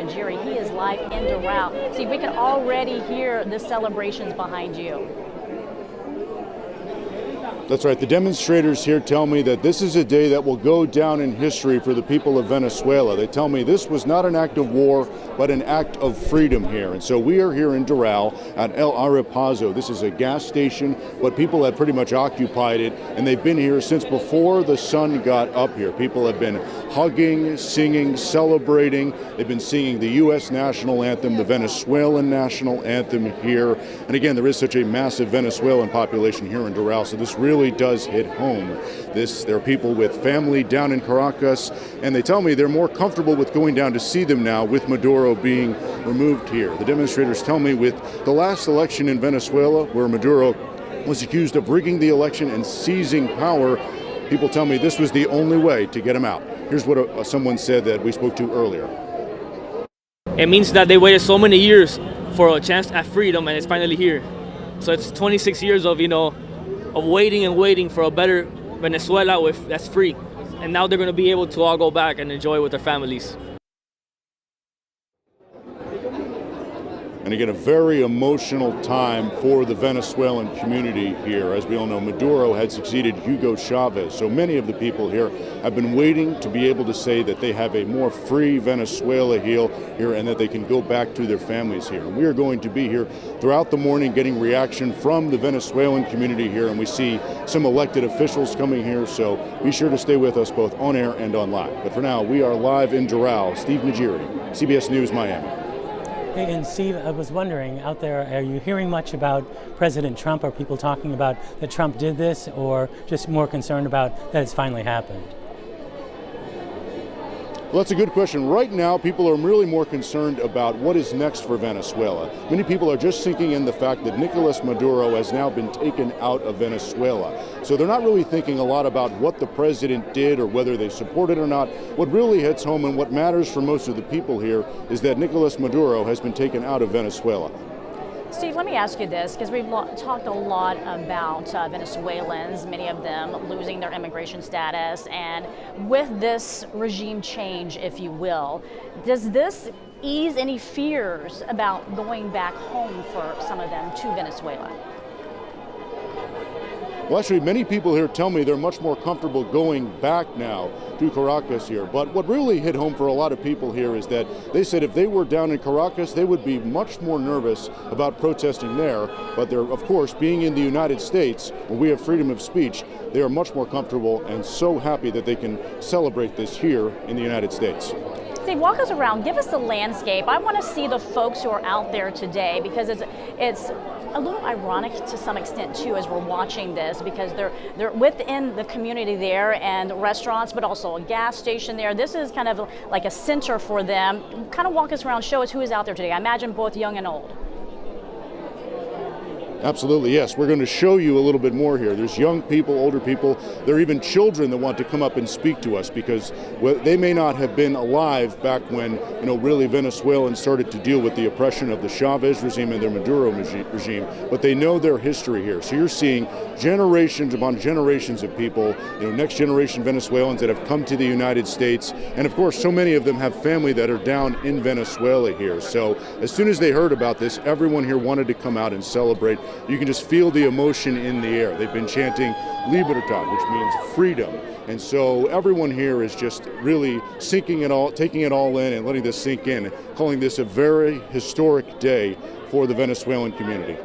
Maduro. He is live in Doral. See, we can already hear the celebrations behind you. That's right. The demonstrators here tell me that this is a day that will go down in history for the people of Venezuela. They tell me this was not an act of war, but an act of freedom here. And so we are here in Doral at El Arepazo. This is a gas station, but people have pretty much occupied it, and they've been here since before the sun got up here. People have been hugging, singing, celebrating. They've been singing the U.S. national anthem, the Venezuelan national anthem here. And again, there is such a massive Venezuelan population here in Doral, so this really does hit home. There are people with family down in Caracas, and they tell me they're more comfortable with going down to see them now with Maduro being removed here. The demonstrators tell me with the last election in Venezuela, where Maduro was accused of rigging the election and seizing power, people tell me this was the only way to get him out. Here's what someone said that we spoke to earlier. It means that they waited so many years for a chance at freedom, and it's finally here. So it's 26 years of, of waiting and waiting for a better Venezuela that's free. And now they're going to be able to all go back and enjoy with their families. And again, a very emotional time for the Venezuelan community here. As we all know, Maduro had succeeded Hugo Chavez. So many of the people here have been waiting to be able to say that they have a more free Venezuela here and that they can go back to their families here. And we are going to be here throughout the morning getting reaction from the Venezuelan community here. And we see some elected officials coming here. So be sure to stay with us both on air and online. But for now, we are live in Doral. Steve Maduro, CBS News, Miami. Hey, and Steve, I was wondering, out there, are you hearing much about President Trump? Are people talking about that Trump did this, or just more concerned about that it's finally happened? Well, that's a good question. Right now, people are really more concerned about what is next for Venezuela. Many people are just sinking in the fact that Nicolas Maduro has now been taken out of Venezuela. So they're not really thinking a lot about what the president did or whether they support it or not. What really hits home and what matters for most of the people here is that Nicolas Maduro has been taken out of Venezuela. Steve, let me ask you this, because we've talked a lot about Venezuelans, many of them losing their immigration status, and with this regime change, if you will, does this ease any fears about going back home for some of them to Venezuela? Well, actually, many people here tell me they're much more comfortable going back now to Caracas here. But what really hit home for a lot of people here is that they said if they were down in Caracas, they would be much more nervous about protesting there. But they're, of course, being in the United States, where we have freedom of speech, they are much more comfortable and so happy that they can celebrate this here in the United States. Steve, walk us around. Give us the landscape. I want to see the folks who are out there today, because it's a little ironic to some extent too as we're watching this, because they're within the community there and restaurants, but also a gas station there. This is kind of like a center for them. Kind of walk us around, show us who is out there today. I imagine both young and old. Absolutely, yes. We're going to show you a little bit more here. There's young people, older people. There are even children that want to come up and speak to us, because they may not have been alive back when, really Venezuelans started to deal with the oppression of the Chavez regime and their Maduro regime, but they know their history here. So you're seeing generations upon generations of people, next generation Venezuelans that have come to the United States. And of course, so many of them have family that are down in Venezuela here. So as soon as they heard about this, everyone here wanted to come out and celebrate. You can just feel the emotion in the air. They've been chanting Libertad, which means freedom. And so everyone here is just really taking it all in and letting this sink in, calling this a very historic day for the Venezuelan community.